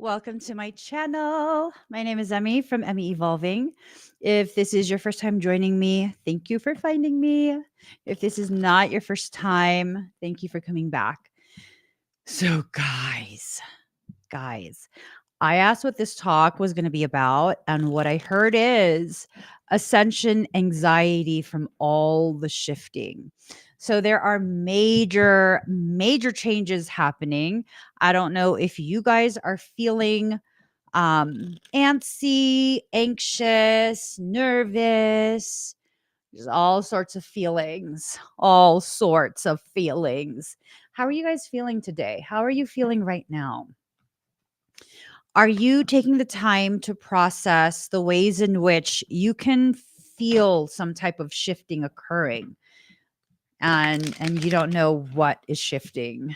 Welcome to my channel. My name is Emmy from Emmy Evolving. If this is your first time joining me, thank you for finding me. If this is not your first time, thank you for coming back. So, guys, I asked what this talk was going to be about, and what I heard is ascension anxiety from all the shifting. So there are major changes happening. I don't know if you guys are feeling antsy, anxious, nervous. There's all sorts of feelings, all sorts of feelings. How are you guys feeling today? How are you feeling right now? Are you taking the time to process the ways in which you can feel some type of shifting occurring, and you don't know what is shifting?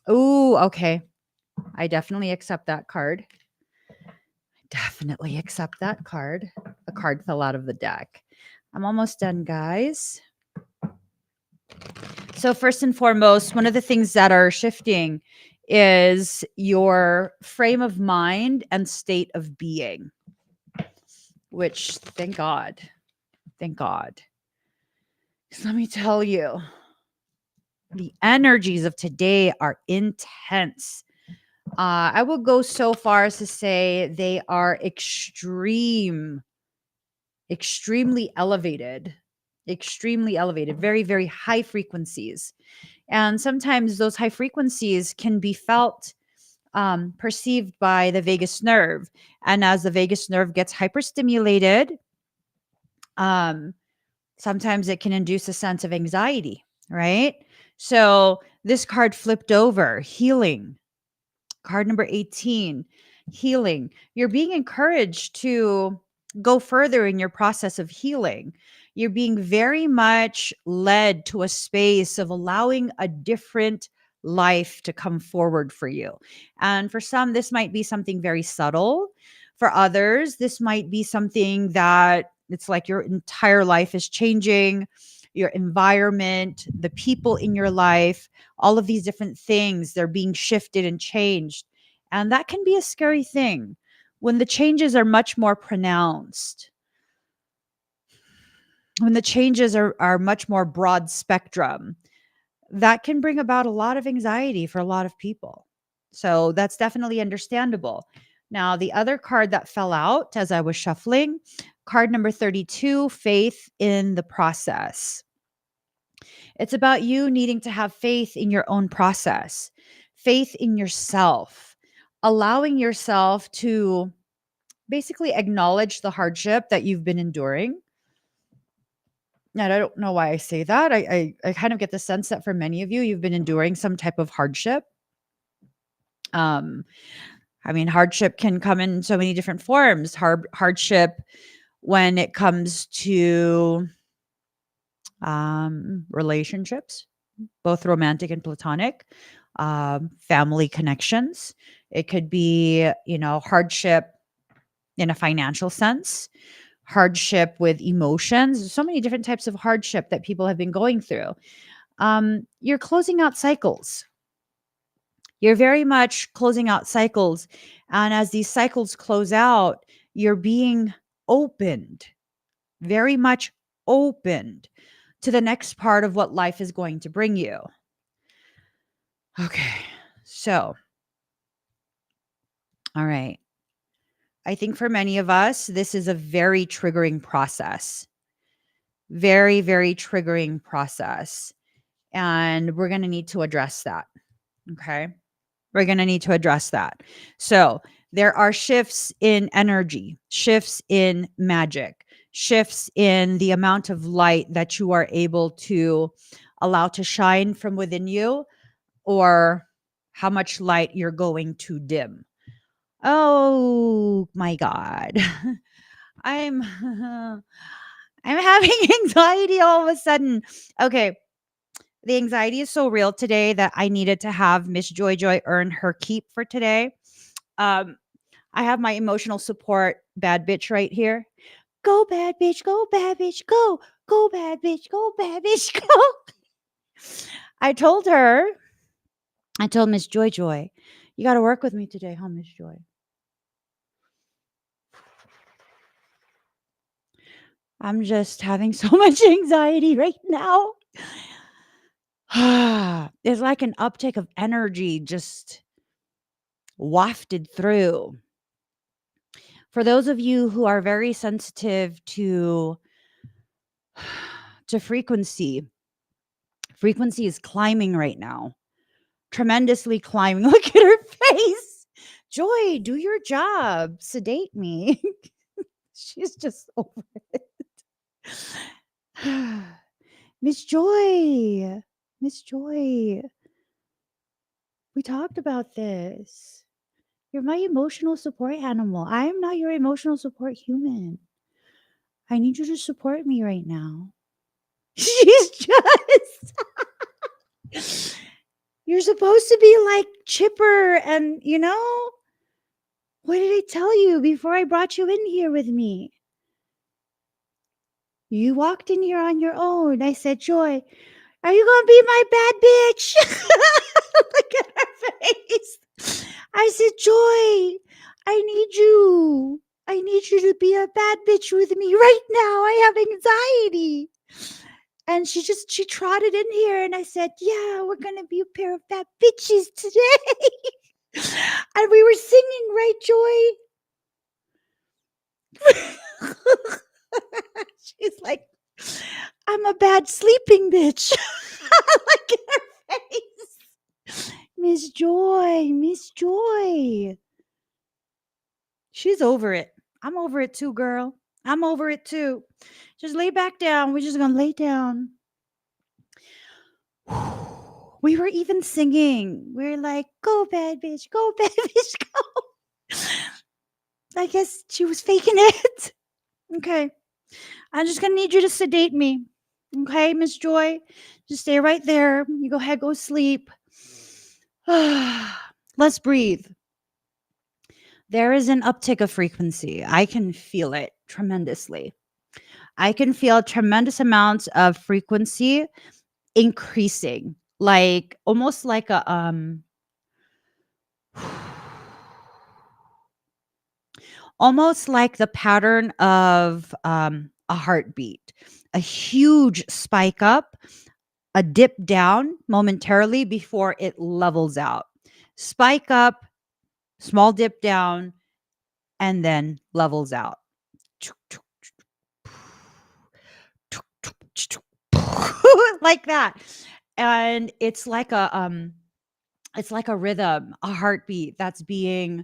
Oh, okay. I definitely accept that card. Definitely accept that card. A card fell out of the deck. I'm almost done, guys. So, first and foremost, one of the things that are shifting is your frame of mind and state of being, which thank God. Thank God. 'Cause let me tell you, the energies of today are intense. I will go so far as to say they are extremely elevated, very, very high frequencies. And sometimes those high frequencies can be felt, perceived by the vagus nerve. And as the vagus nerve gets hyperstimulated, um, sometimes it can induce a sense of anxiety, right? So this card flipped over, healing. Card number 18, healing. You're being encouraged to go further in your process of healing. You're being very much led to a space of allowing a different life to come forward for you. And for some, this might be something very subtle. For others, this might be something that it's like your entire life is changing, your environment, the people in your life, all of these different things, they're being shifted and changed. And that can be a scary thing when the changes are much more pronounced, when the changes are much more broad spectrum. That can bring about a lot of anxiety for a lot of people. So that's definitely understandable. Now, the other card that fell out as I was shuffling, card number 32, faith in the process. It's about you needing to have faith in your own process, faith in yourself, allowing yourself to basically acknowledge the hardship that you've been enduring. And I don't know why I say that. I kind of get the sense that for many of you, you've been enduring some type of hardship. Um, I mean, hardship can come in so many different forms. Hardship when it comes to relationships, both romantic and platonic, family connections. It could be, hardship in a financial sense, hardship with emotions. There's so many different types of hardship that people have been going through. You're closing out cycles. You're very much closing out cycles. And as these cycles close out, you're being opened, very much opened to the next part of what life is going to bring you. Okay. So, all right. I think for many of us, this is a very triggering process. Very, very triggering process. And we're going to need to address that. Okay. We're going to need to address that. So, there are shifts in energy, shifts in magic, shifts in the amount of light that you are able to allow to shine from within you, or how much light you're going to dim. Oh my God. I'm I'm having anxiety all of a sudden. Okay. The anxiety is so real today that I needed to have Miss Joy Joy earn her keep for today. Um, I have my emotional support bad bitch right here. Go bad bitch, go bad bitch, go bad bitch, go bad bitch, go. I told Miss Joy Joy, You got to work with me today, huh, Miss Joy? I'm just having so much anxiety right now. It's like an uptick of energy just wafted through. For those of you who are very sensitive to frequency, frequency is climbing right now. Tremendously climbing. Look at her face. Joy, do your job. Sedate me. She's just over it. Miss Joy. Miss Joy. We talked about this. You're my emotional support animal. I am not your emotional support human. I need you to support me right now. She's just. You're supposed to be like chipper and, what did I tell you before I brought you in here with me? You walked in here on your own. I said, Joy, are you going to be my bad bitch? Look at her face. I said, Joy, I need you. I need you to be a bad bitch with me right now. I have anxiety. And she trotted in here and I said, yeah, we're going to be a pair of bad bitches today. And we were singing, right, Joy? She's like, I'm a bad sleeping bitch. Look at her face. Miss Joy, Miss Joy. She's over it. I'm over it too, girl. I'm over it too. Just lay back down. We're just going to lay down. We were even singing. We're like, go bad bitch, go bad bitch, go. I guess she was faking it. Okay. I'm just going to need you to sedate me. Okay, Miss Joy? Just stay right there. You go ahead, go sleep. Let's breathe. There is an uptick of frequency. I can feel it tremendously. I can feel tremendous amounts of frequency increasing, like almost like a almost like the pattern of a heartbeat. A huge spike up, a dip down momentarily before it levels out. Spike up, small dip down, and then levels out. Like that. And it's like a rhythm, a heartbeat that's being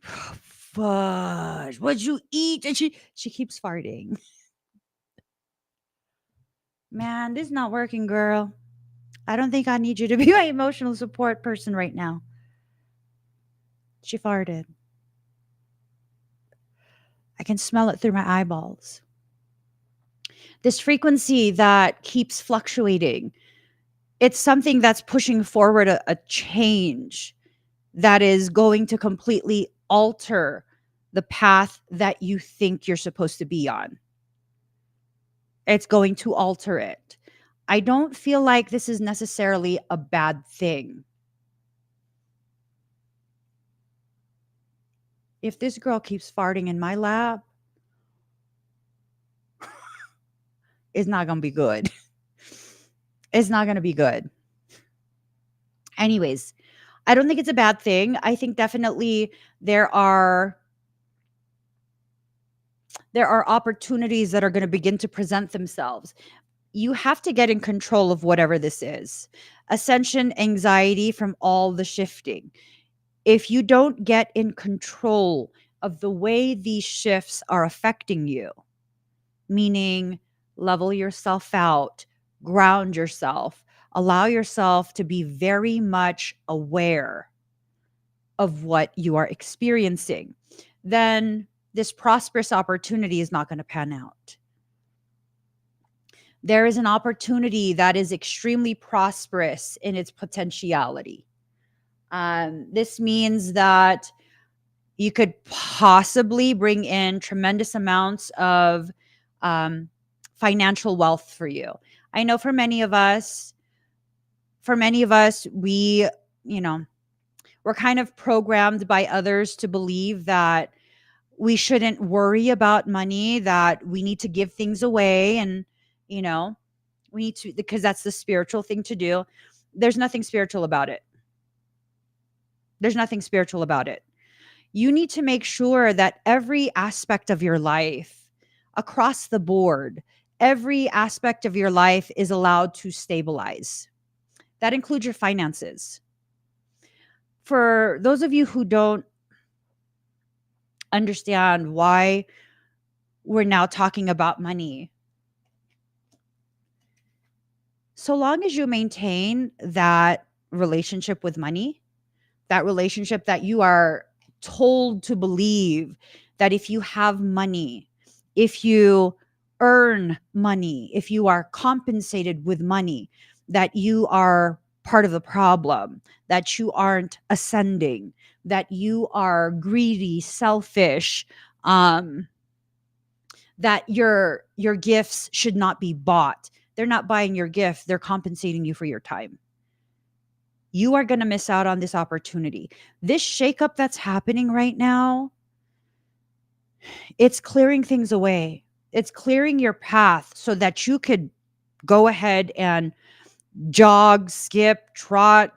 fudge. What'd you eat? And she keeps farting. Man, this is not working, girl. I don't think I need you to be my emotional support person right now. She farted. I can smell it through my eyeballs. This frequency that keeps fluctuating, it's something that's pushing forward a change that is going to completely alter the path that you think you're supposed to be on. It's going to alter it. I don't feel like this is necessarily a bad thing. If this girl keeps farting in my lap, it's not going to be good. It's not going to be good. Anyways, I don't think it's a bad thing. I think definitely there are opportunities that are going to begin to present themselves. You have to get in control of whatever this is. Ascension anxiety from all the shifting. If you don't get in control of the way these shifts are affecting you, meaning level yourself out, ground yourself, allow yourself to be very much aware of what you are experiencing, then this prosperous opportunity is not going to pan out. There is an opportunity that is extremely prosperous in its potentiality. This means that you could possibly bring in tremendous amounts of financial wealth for you. I know for many of us, we, We're kind of programmed by others to believe that we shouldn't worry about money, that we need to give things away, and, you know, we need to, because that's the spiritual thing to do. There's nothing spiritual about it. There's nothing spiritual about it. You need to make sure that every aspect of your life, across the board, every aspect of your life is allowed to stabilize. That includes your finances. For those of you who don't understand why we're now talking about money, so long as you maintain that relationship with money, that relationship that you are told to believe that if you have money, if you earn money, if you are compensated with money, that you are part of the problem, that you aren't ascending, that you are greedy, selfish, um, that your gifts should not be bought. They're not buying your gift, they're compensating you for your time. You are going to miss out on this opportunity. This shakeup that's happening right now, it's clearing things away. It's clearing your path so that you could go ahead and jog, skip, trot,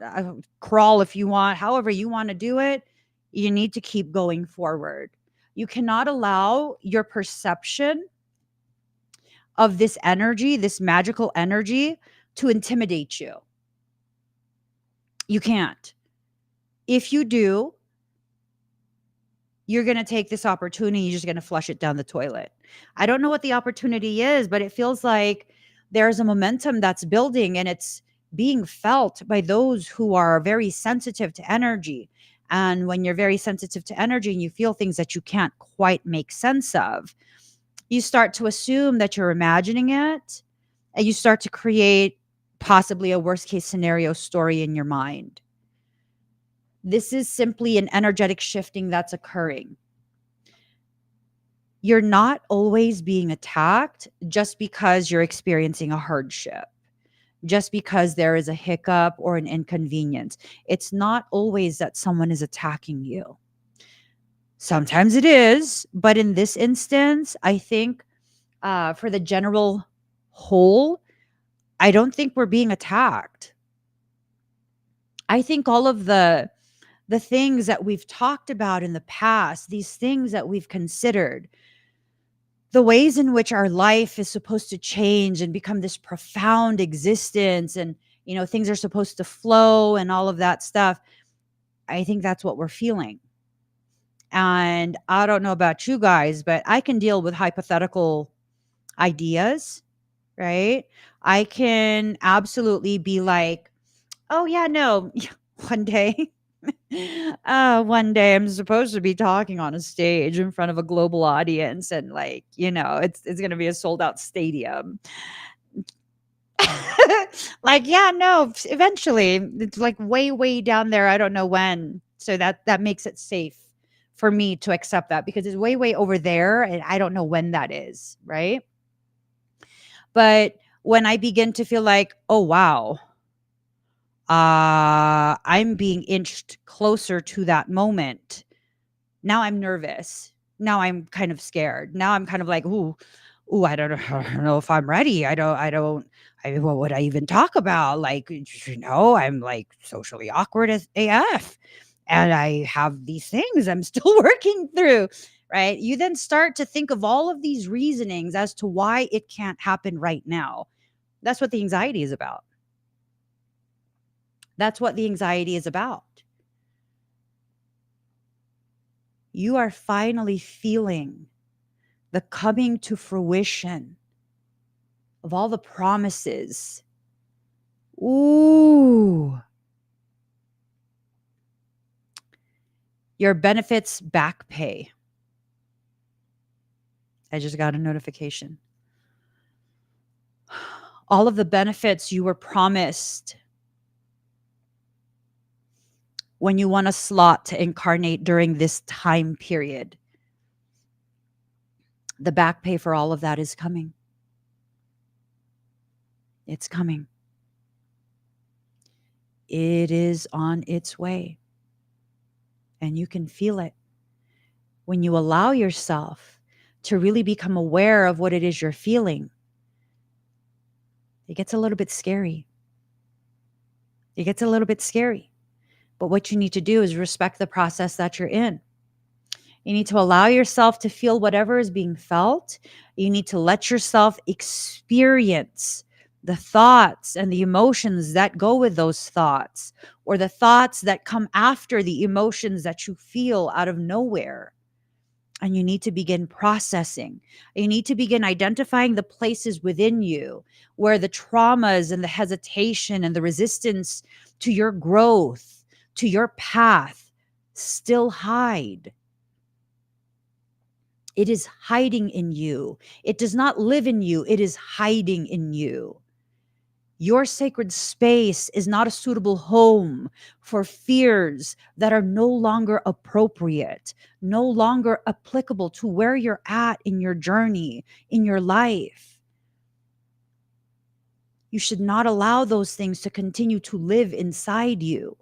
crawl if you want, however you want to do it. You need to keep going forward. You cannot allow your perception of this energy, this magical energy, to intimidate you. You can't. If you do, you're going to take this opportunity, you're just going to flush it down the toilet. I don't know what the opportunity is, but it feels like there's a momentum that's building, and it's being felt by those who are very sensitive to energy. And when you're very sensitive to energy and you feel things that you can't quite make sense of, you start to assume that you're imagining it, and you start to create possibly a worst case scenario story in your mind. This is simply an energetic shifting that's occurring. You're not always being attacked just because you're experiencing a hardship, just because there is a hiccup or an inconvenience. It's not always that someone is attacking you. Sometimes it is, but in this instance, I think for the general whole, I don't think we're being attacked. I think all of the things that we've talked about in the past, these things that we've considered, the ways in which our life is supposed to change and become this profound existence, and things are supposed to flow and all of that stuff, I think that's what we're feeling. And I don't know about you guys, but I can deal with hypothetical ideas, right? I can absolutely be like, oh yeah, no, one day one day I'm supposed to be talking on a stage in front of a global audience, and like, it's going to be a sold out stadium. Like, yeah, no, eventually it's like way down there. I don't know when. So that makes it safe for me to accept that, because it's way over there and I don't know when that is, right? But when I begin to feel like, oh wow, I'm being inched closer to that moment, now I'm nervous. Now I'm kind of scared. Now I'm kind of like, ooh, I don't know, I don't know if I'm ready. What would I even talk about? Like, I'm like socially awkward as AF. And I have these things I'm still working through, right? You then start to think of all of these reasonings as to why it can't happen right now. That's what the anxiety is about. That's what the anxiety is about. You are finally feeling the coming to fruition of all the promises. Ooh. Your benefits back pay. I just got a notification. All of the benefits you were promised when you won a slot to incarnate during this time period. The back pay for all of that is coming. It's coming. It is on its way. And you can feel it when you allow yourself to really become aware of what it is you're feeling. It gets a little bit scary. It gets a little bit scary. But what you need to do is respect the process that you're in. You need to allow yourself to feel whatever is being felt. You need to let yourself experience the thoughts and the emotions that go with those thoughts, or the thoughts that come after the emotions that you feel out of nowhere. And you need to begin processing. You need to begin identifying the places within you where the traumas and the hesitation and the resistance to your growth, to your path, still hide. It is hiding in you. It does not live in you. It is hiding in you. Your sacred space is not a suitable home for fears that are no longer appropriate, no longer applicable to where you're at in your journey, in your life. You should not allow those things to continue to live inside you.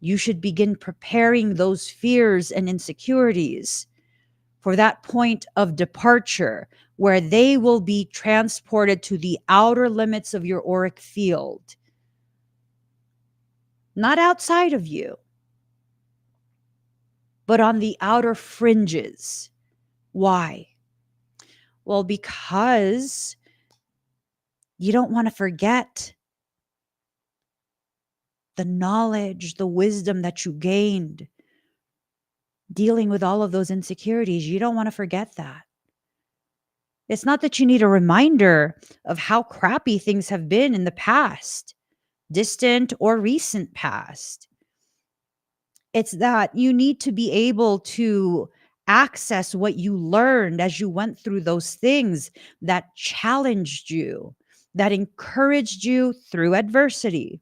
You should begin preparing those fears and insecurities for that point of departure where they will be transported to the outer limits of your auric field, not outside of you, but on the outer fringes. Why? Well, because you don't want to forget the knowledge, the wisdom that you gained dealing with all of those insecurities. You don't want to forget that. It's not that you need a reminder of how crappy things have been in the past, distant or recent past. It's that you need to be able to access what you learned as you went through those things that challenged you, that encouraged you through adversity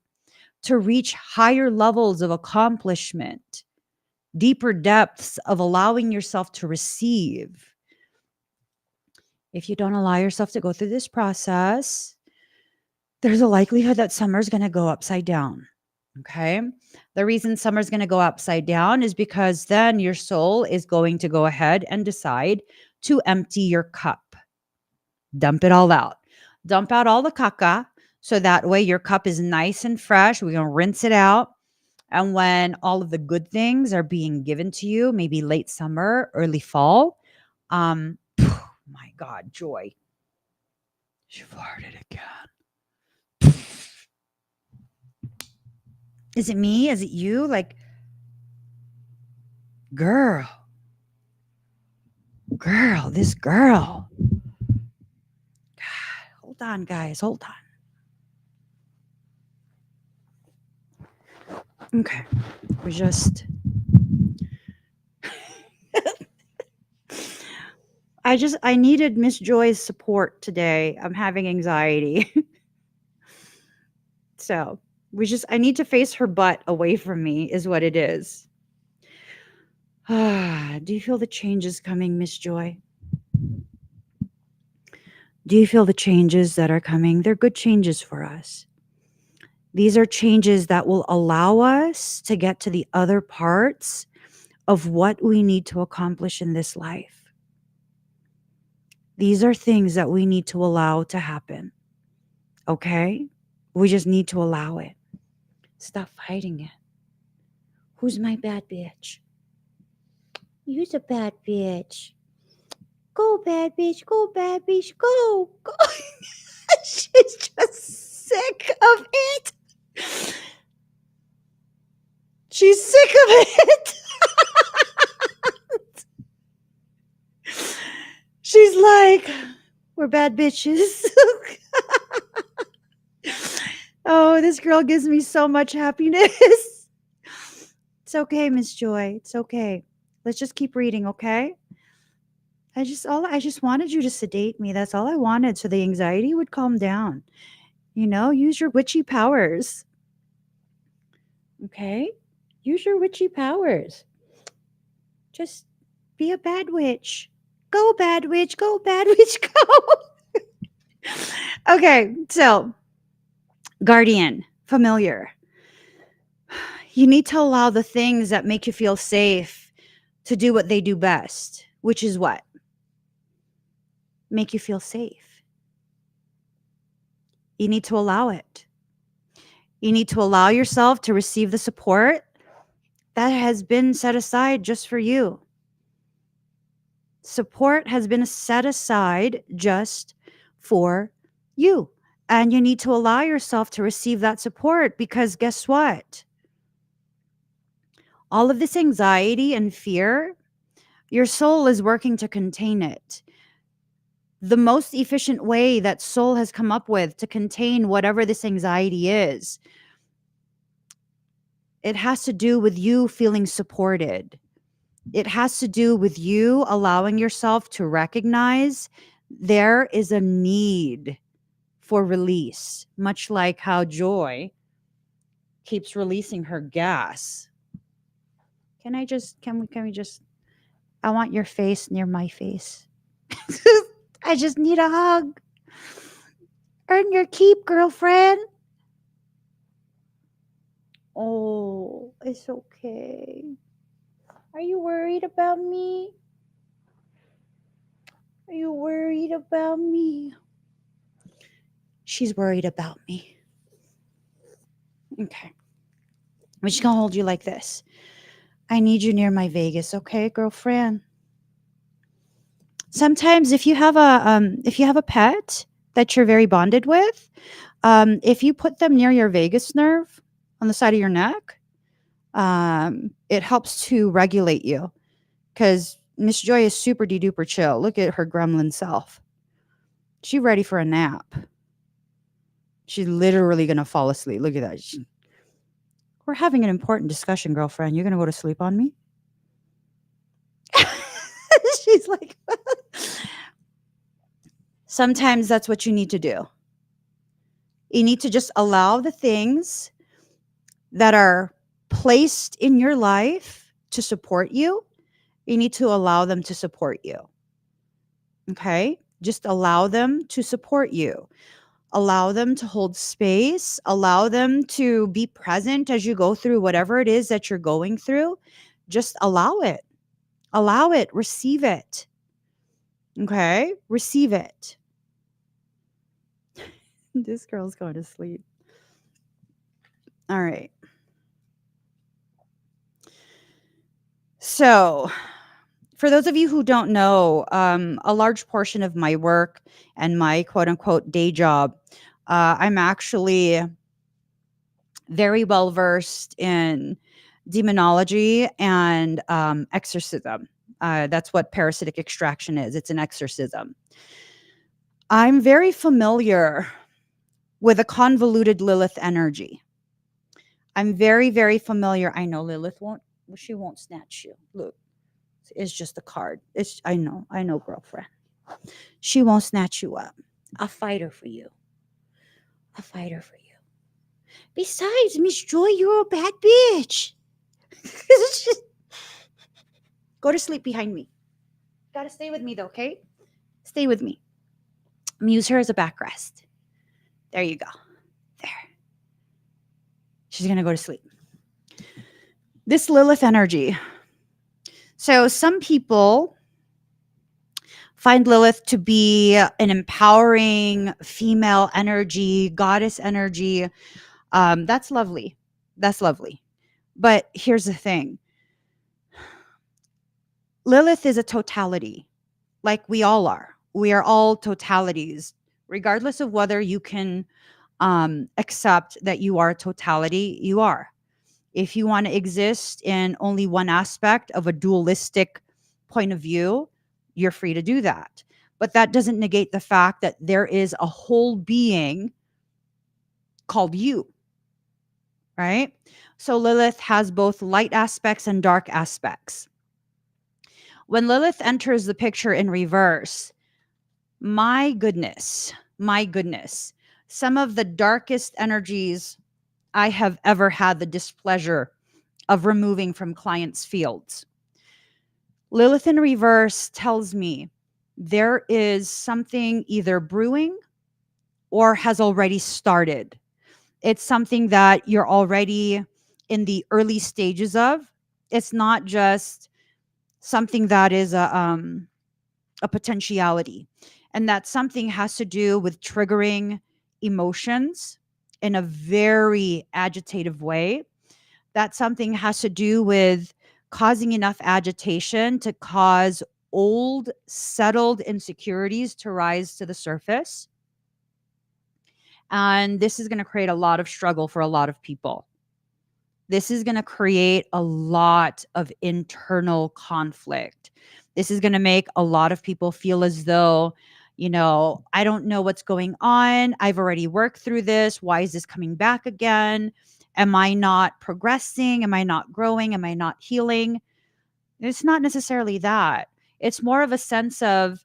to reach higher levels of accomplishment, deeper depths of allowing yourself to receive. If you don't allow yourself to go through this process, there's a likelihood that summer's going to go upside down. Okay. The reason summer's going to go upside down is because then your soul is going to go ahead and decide to empty your cup. Dump it all out. Dump out all the caca. So that way your cup is nice and fresh. We're going to rinse it out. And when all of the good things are being given to you, maybe late summer, early fall, my God, joy. She farted again. Is it me? Is it you? Like, girl, this girl. God, hold on, guys. Hold on. Okay. We just. I needed Miss Joy's support today. I'm having anxiety. So I need to face her butt away from me, is what it is. Do you feel the changes coming, Miss Joy? Do you feel the changes that are coming? They're good changes for us. These are changes that will allow us to get to the other parts of what we need to accomplish in this life. These are things that we need to allow to happen. Okay? We just need to allow it. Stop fighting it. Who's my bad bitch? You's a bad bitch. Go, bad bitch. Go, bad bitch. Go. Go. She's just sick of it. She's sick of it. She's like, we're bad bitches. Oh, this girl gives me so much happiness. It's okay, Miss Joy. It's okay. Let's just keep reading, okay? I just wanted you to sedate me. That's all I wanted, so the anxiety would calm down. Use your witchy powers. Okay? Use your witchy powers. Just be a bad witch. Go, bad witch. Go, bad witch. Go. Okay, so guardian, familiar. You need to allow the things that make you feel safe to do what they do best, which is what? Make you feel safe. You need to allow it. You need to allow yourself to receive the support that has been set aside just for you. Support has been set aside just for you. And you need to allow yourself to receive that support, because guess what? All of this anxiety and fear, your soul is working to contain it. The most efficient way that soul has come up with to contain whatever this anxiety is, it has to do with you feeling supported. It has to do with you allowing yourself to recognize there is a need for release, much like how Joy keeps releasing her gas. Can we just, I want your face near my face. I just need a hug. Earn your keep, girlfriend. Oh, it's okay. Are you worried about me? Are you worried about me? She's worried about me. Okay. I'm just gonna hold you like this. I need you near my Vegas, okay, girlfriend? Sometimes if you have a pet that you're very bonded with, if you put them near your vagus nerve on the side of your neck, it helps to regulate you, because Miss Joy is super de-duper chill. Look at her gremlin self. She's ready for a nap. She's literally going to fall asleep. Look at that. We're having an important discussion, girlfriend. You're going to go to sleep on me? She's like, sometimes that's what you need to do. You need to just allow the things that are placed in your life to support you. You need to allow them to support you. Okay? Just allow them to support you. Allow them to hold space. Allow them to be present as you go through whatever it is that you're going through. Just allow it. Allow it. Receive it. Okay? Receive it. This girl's going to sleep. All right. So, for those of you who don't know, a large portion of my work and my quote unquote day job, I'm actually very well versed in demonology and exorcism. That's what parasitic extraction is. It's an exorcism. I'm very familiar with a convoluted Lilith energy. I'm very, very familiar. I know Lilith she won't snatch you. Look, it's just a card. I know, girlfriend. She won't snatch you up. I'll fight her for you. I'll fight her for you. Besides, Miss Joy, you're a bad bitch. Go to sleep behind me. Gotta stay with me though, okay? Stay with me. I'm gonna use her as a backrest. There you go. There. She's gonna go to sleep. This Lilith energy. So some people find Lilith to be an empowering female energy, goddess energy. That's lovely. That's lovely. But here's the thing. Lilith is a totality, like we all are. We are all totalities, regardless of whether you can accept that you are a totality, you are. If you want to exist in only one aspect of a dualistic point of view, you're free to do that. But that doesn't negate the fact that there is a whole being called you, right? So Lilith has both light aspects and dark aspects. When Lilith enters the picture in reverse, my goodness, some of the darkest energies I have ever had the displeasure of removing from clients' fields. Lilith in reverse tells me there is something either brewing or has already started. It's something that you're already in the early stages of. It's not just something that is a potentiality. And that something has to do with triggering emotions in a very agitative way. That something has to do with causing enough agitation to cause old, settled insecurities to rise to the surface. And this is going to create a lot of struggle for a lot of people. This is going to create a lot of internal conflict. This is going to make a lot of people feel as though, I don't know what's going on. I've already worked through this. Why is this coming back again? Am I not progressing? Am I not growing? Am I not healing? It's not necessarily that. It's more of a sense of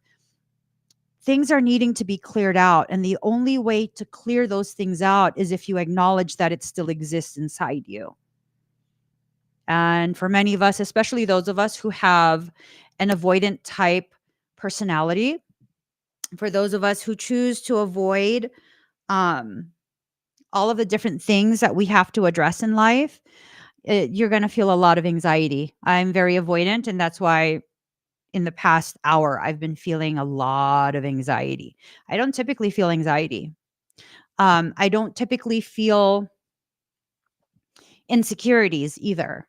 things are needing to be cleared out. And the only way to clear those things out is if you acknowledge that it still exists inside you. And for many of us, especially those of us who have an avoidant type personality, for those of us who choose to avoid all of the different things that we have to address in life, you're going to feel a lot of anxiety. I'm very avoidant, and that's why in the past hour, I've been feeling a lot of anxiety. I don't typically feel anxiety. I don't typically feel insecurities either.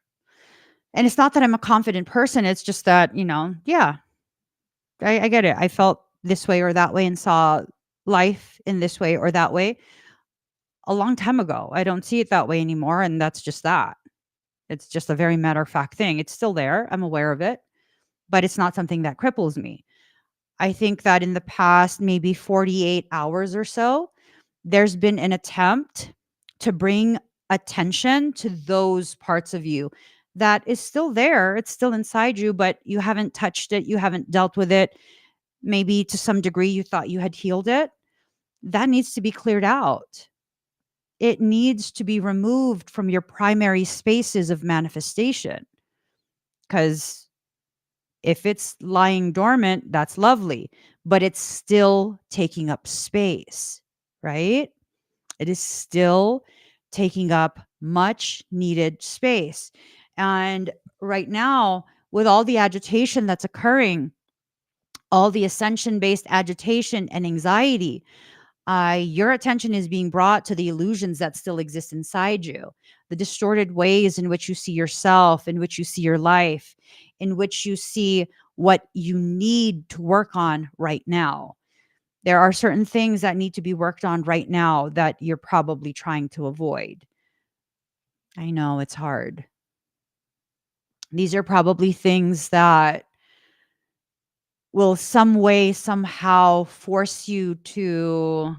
And it's not that I'm a confident person. It's just that, yeah, I get it. I felt this way or that way and saw life in this way or that way a long time ago. I don't see it that way anymore. And that's just that. It's just a very matter of fact thing. It's still there. I'm aware of it, but it's not something that cripples me. I think that in the past, maybe 48 hours or so, there's been an attempt to bring attention to those parts of you that is still there. It's still inside you, but you haven't touched it. You haven't dealt with it. Maybe to some degree you thought you had healed it. That needs to be cleared out. It needs to be removed from your primary spaces of manifestation. Because if it's lying dormant, that's lovely, but it's still taking up space, right? It is still taking up much needed space. And right now, with all the agitation that's occurring, all the ascension based agitation and anxiety, your attention is being brought to the illusions that still exist inside you, the distorted ways in which you see yourself, in which you see your life, in which you see what you need to work on right now. There are certain things that need to be worked on right now that you're probably trying to avoid. I know it's hard. These are probably things that will some way, somehow force you to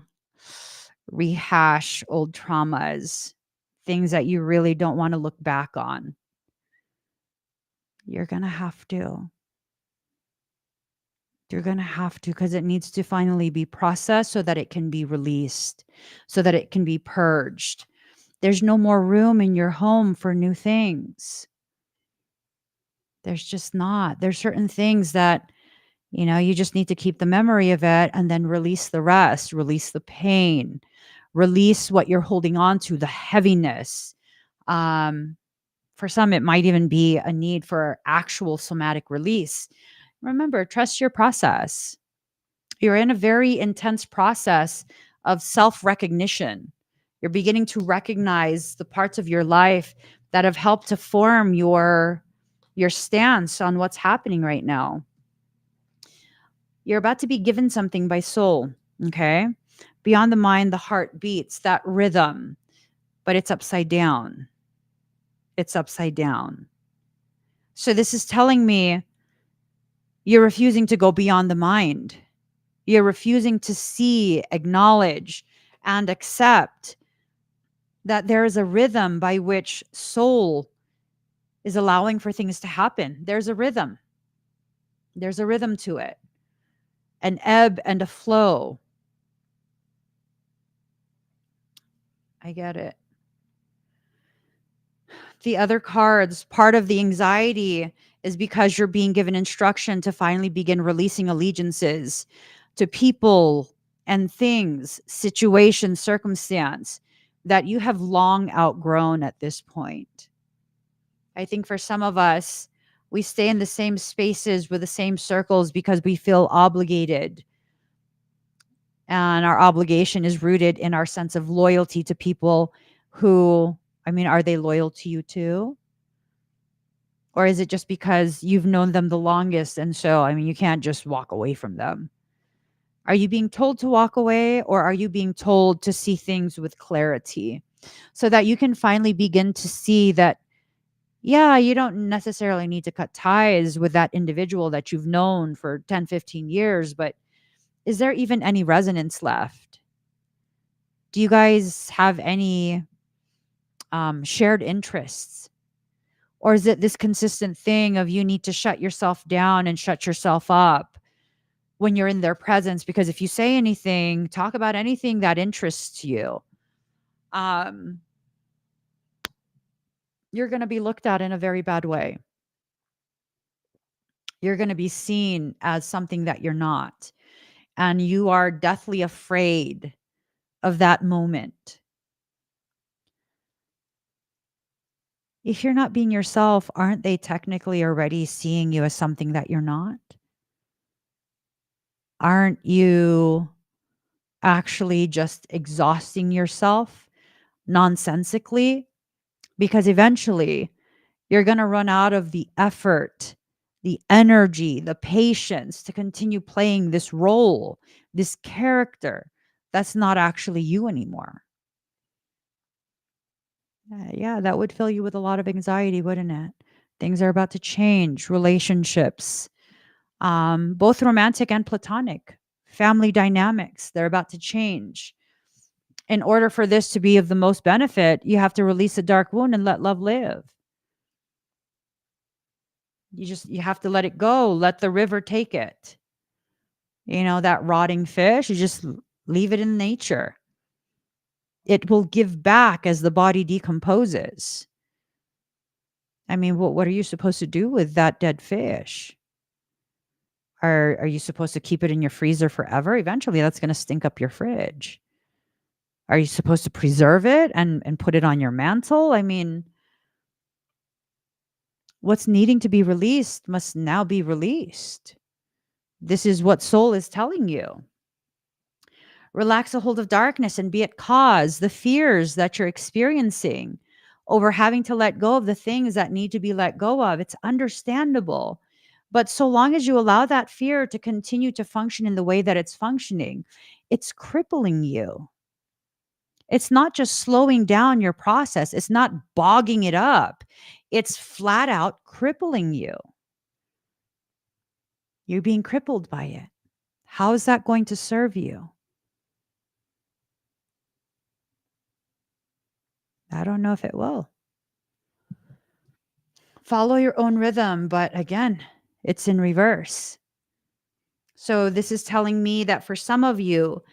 rehash old traumas, things that you really don't want to look back on. You're going to have to. You're going to have to, because it needs to finally be processed so that it can be released, so that it can be purged. There's no more room in your home for new things. There's just not. There's certain things that, you just need to keep the memory of it and then release the rest, release the pain, release what you're holding on to, the heaviness. For some, it might even be a need for actual somatic release. Remember, trust your process. You're in a very intense process of self-recognition. You're beginning to recognize the parts of your life that have helped to form your stance on what's happening right now. You're about to be given something by soul, okay? Beyond the mind, the heart beats, that rhythm, but it's upside down. It's upside down. So this is telling me you're refusing to go beyond the mind. You're refusing to see, acknowledge, and accept that there is a rhythm by which soul is allowing for things to happen. There's a rhythm. There's a rhythm to it, an ebb and a flow. I get it. The other cards, part of the anxiety is because you're being given instruction to finally begin releasing allegiances to people and things, situation, circumstance. that you have long outgrown at this point. I think for some of us, we stay in the same spaces with the same circles because we feel obligated. And our obligation is rooted in our sense of loyalty to people who, I mean, are they loyal to you too? Or is it just because you've known them the longest? And so, I mean, you can't just walk away from them. Are you being told to walk away, or are you being told to see things with clarity so that you can finally begin to see that, yeah, you don't necessarily need to cut ties with that individual that you've known for 10, 15 years, but is there even any resonance left? Do you guys have any shared interests? Or is it this consistent thing of you need to shut yourself down and shut yourself up when you're in their presence? Because if you say anything, talk about anything that interests you, um, you're going to be looked at in a very bad way. You're going to be seen as something that you're not. And you are deathly afraid of that moment. If you're not being yourself, aren't they technically already seeing you as something that you're not? Aren't you actually just exhausting yourself nonsensically? Because eventually you're going to run out of the effort, the energy, the patience to continue playing this role, this character that's not actually you anymore. Yeah, that would fill you with a lot of anxiety, wouldn't it? Things are about to change, relationships, both romantic and platonic, family dynamics, they're about to change. In order for this to be of the most benefit, you have to release a dark wound and let love live. You have to let it go, let the river take it. You know, that rotting fish, you just leave it in nature. It will give back as the body decomposes. I mean, what are you supposed to do with that dead fish? Are you supposed to keep it in your freezer forever? Eventually, that's going to stink up your fridge. Are you supposed to preserve it and put it on your mantle? I mean, what's needing to be released must now be released. This is what soul is telling you. Relax a hold of darkness and be at cause the fears that you're experiencing over having to let go of the things that need to be let go of. It's understandable. But so long as you allow that fear to continue to function in the way that it's functioning, it's crippling you. It's not just slowing down your process, it's not bogging it up. It's flat out crippling you. You're being crippled by it. How is that going to serve you? I don't know if it will. Follow your own rhythm, but again, it's in reverse. So this is telling me that for some of you,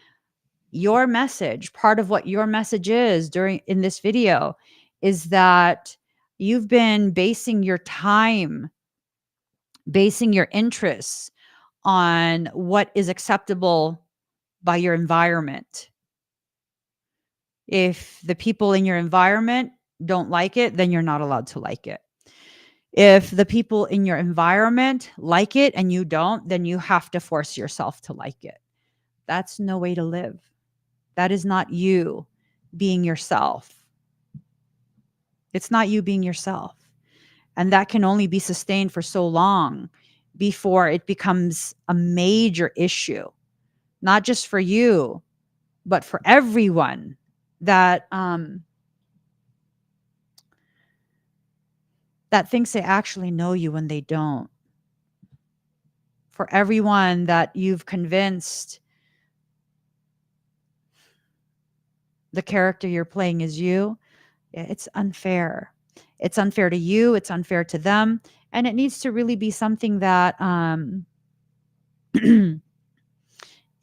your message, part of what your message is during in this video is that you've been basing your time, basing your interests on what is acceptable by your environment. If the people in your environment don't like it, then you're not allowed to like it. If the people in your environment like it and you don't, then you have to force yourself to like it. That's no way to live. That is not you being yourself. It's not you being yourself. And that can only be sustained for so long before it becomes a major issue, not just for you, but for everyone that thinks they actually know you when they don't. For everyone that you've convinced the character you're playing is you, it's unfair. It's unfair to you, it's unfair to them, and it needs to really be something that it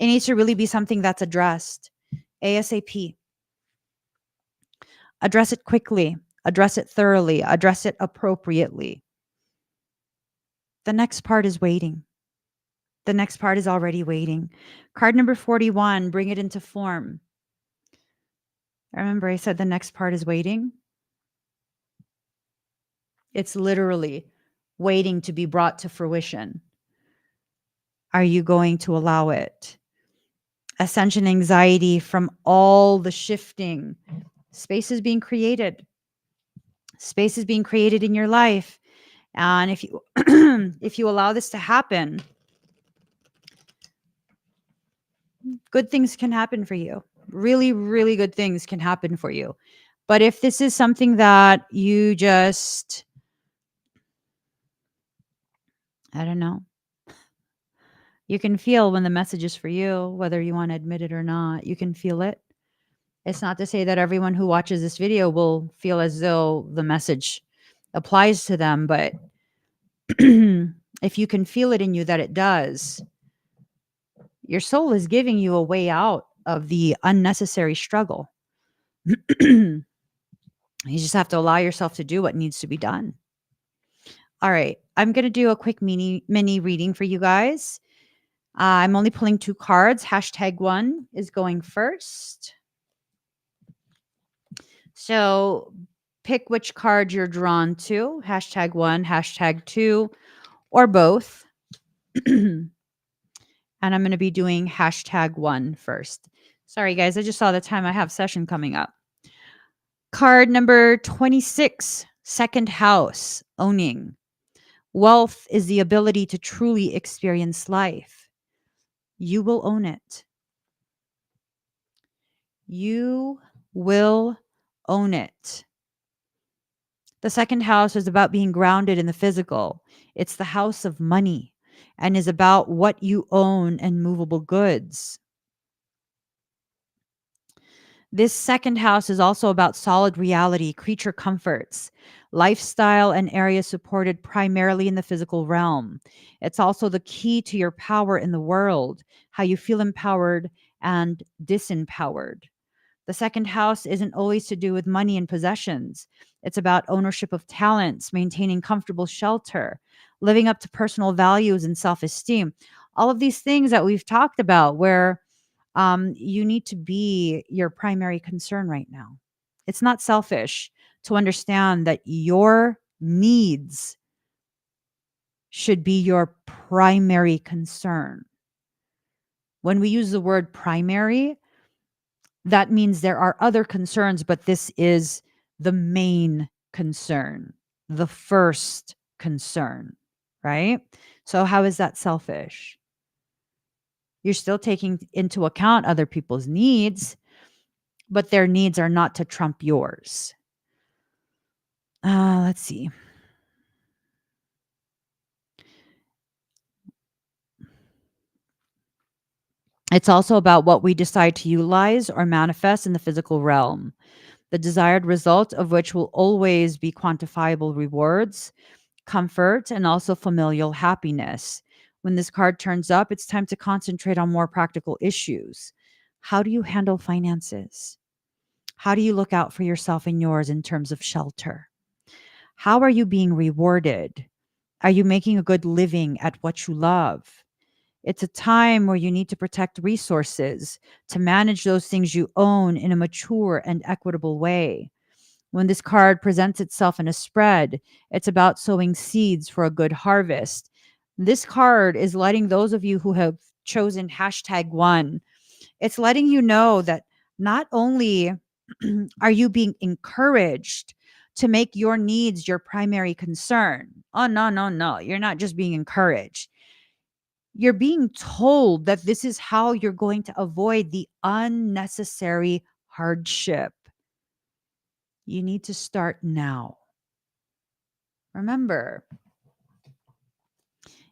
needs to really be something that's addressed ASAP. Address it quickly, address it thoroughly, address it appropriately. The next part is waiting. The next part is already waiting. Card number 41, bring it into form. Remember, I said the next part is waiting. It's literally waiting to be brought to fruition. Are you going to allow it? Ascension anxiety from all the shifting. Space is being created. Space is being created in your life. And if you if you allow this to happen, good things can happen for you. Really, really good things can happen for you. But if this is something that you just, I don't know, you can feel when the message is for you, whether you want to admit it or not, you can feel it. It's not to say that everyone who watches this video will feel as though the message applies to them, but if you can feel it in you that it does, your soul is giving you a way out of the unnecessary struggle. You just have to allow yourself to do what needs to be done. All right. I'm going to do a quick mini reading for you guys. I'm only pulling 2 cards. #1 is going first. So pick which card you're drawn to. #1, #2, or both. And I'm going to be doing #1 first. Sorry, guys. I just saw the time I have session coming up. Card number 26, second house, owning. Wealth is the ability to truly experience life. You will own it. You will own it. The second house is about being grounded in the physical. It's the house of money and is about what you own and movable goods. This second house is also about solid reality, creature comforts, lifestyle, and areas supported primarily in the physical realm. It's also the key to your power in the world, how you feel empowered and disempowered. The second house isn't always to do with money and possessions. It's about ownership of talents, maintaining comfortable shelter, living up to personal values and self esteem. All of these things that we've talked about, where you need to be your primary concern right now. It's not selfish to understand that your needs should be your primary concern. When we use the word primary, that means there are other concerns, but this is the main concern, the first concern, right? So, how is that selfish? You're still taking into account other people's needs, but their needs are not to trump yours. Let's see. It's also about what we decide to utilize or manifest in the physical realm, the desired result of which will always be quantifiable rewards, comfort, and also familial happiness. When this card turns up, it's time to concentrate on more practical issues. How do you handle finances? How do you look out for yourself and yours in terms of shelter? How are you being rewarded? Are you making a good living at what you love? It's a time where you need to protect resources, to manage those things you own in a mature and equitable way. When this card presents itself in a spread, it's about sowing seeds for a good harvest. This card is letting those of you who have chosen #1, it's letting you know that not only are you being encouraged to make your needs your primary concern. Oh, no, no, no. You're not just being encouraged. You're being told that this is how you're going to avoid the unnecessary hardship. You need to start now. Remember,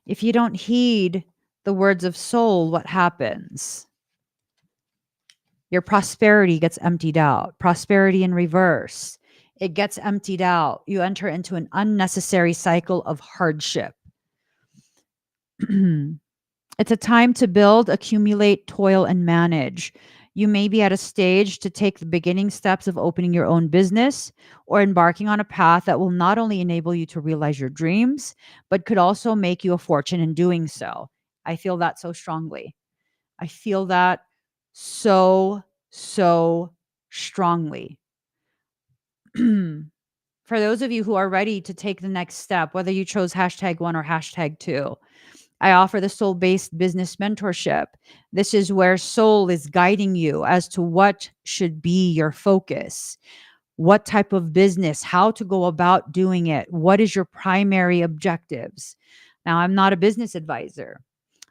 if you don't heed the words of soul, what happens? Your prosperity gets emptied out. Prosperity in reverse. It gets emptied out. You enter into an unnecessary cycle of hardship. It's a time to build, accumulate, toil, and manage. You may be at a stage to take the beginning steps of opening your own business or embarking on a path that will not only enable you to realize your dreams, but could also make you a fortune in doing so. I feel that so strongly. I feel that so strongly. For those of you who are ready to take the next step, whether you chose #1 or #2, I offer the soul based business mentorship. This is where soul is guiding you as to what should be your focus, what type of business, how to go about doing it, what is your primary objectives. Now, I'm not a business advisor,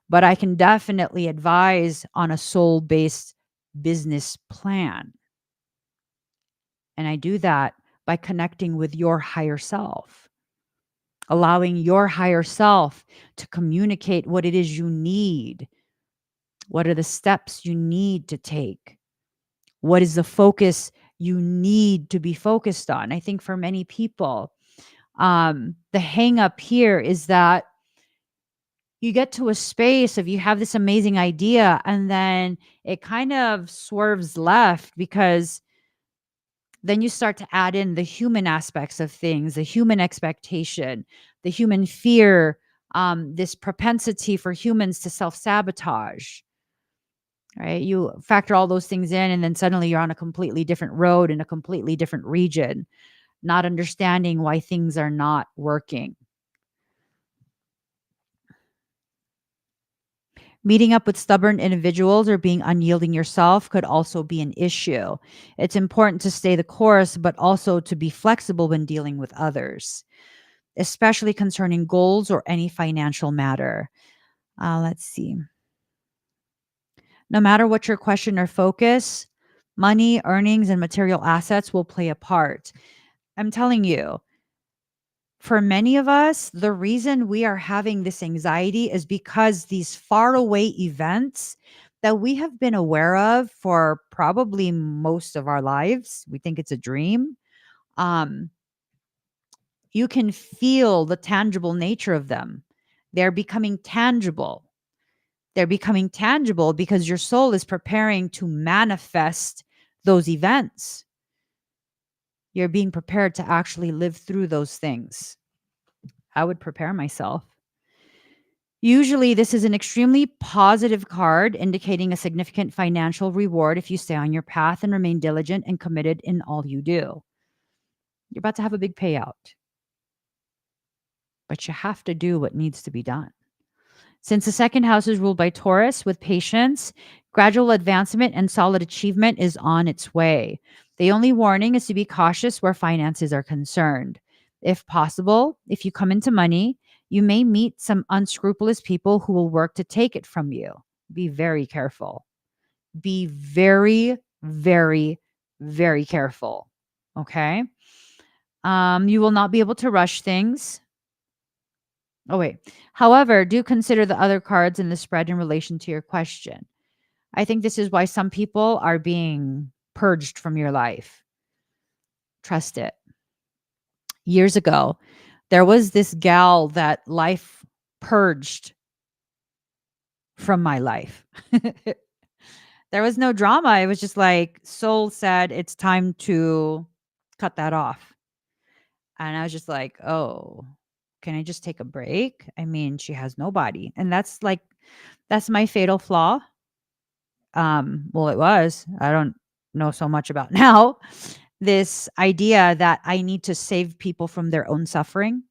but I can definitely advise on a soul based business plan. And I do that by connecting with your higher self, allowing your higher self to communicate what it is you need. What are the steps you need to take? What is the focus you need to be focused on? I think for many people, the hang up here is that you get to a space of you have this amazing idea and then it kind of swerves left because then you start to add in the human aspects of things, the human expectation, the human fear, this propensity for humans to self-sabotage, right? You factor all those things in, and then suddenly you're on a completely different road in a completely different region, not understanding why things are not working. Meeting up with stubborn individuals or being unyielding yourself could also be an issue. It's important to stay the course, but also to be flexible when dealing with others, especially concerning goals or any financial matter. Let's see. No matter what your question or focus, money, earnings, and material assets will play a part. I'm telling you, for many of us, the reason we are having this anxiety is because these faraway events that we have been aware of for probably most of our lives, we think it's a dream. Um, you can feel the tangible nature of them. They're becoming tangible. They're becoming tangible because your soul is preparing to manifest those events. You're being prepared to actually live through those things. I would prepare myself. Usually, this is an extremely positive card indicating a significant financial reward if you stay on your path and remain diligent and committed in all you do. You're about to have a big payout, but you have to do what needs to be done. Since the second house is ruled by Taurus, with patience, gradual advancement and solid achievement is on its way. The only warning is to be cautious where finances are concerned. If possible, if you come into money, you may meet some unscrupulous people who will work to take it from you. Be very careful. Be very, very, very careful. Okay. You will not be able to rush things. Oh, wait. However, do consider the other cards in the spread in relation to your question. I think this is why some people are being purged from your life. Trust it. Years ago, there was this gal that life purged from my life. There was no drama. It was just like soul said, it's time to cut that off. And I was just like, oh, can I just take a break? I mean, she has nobody. And that's my fatal flaw. Well, it was. I don't know so much about now. This idea that I need to save people from their own suffering,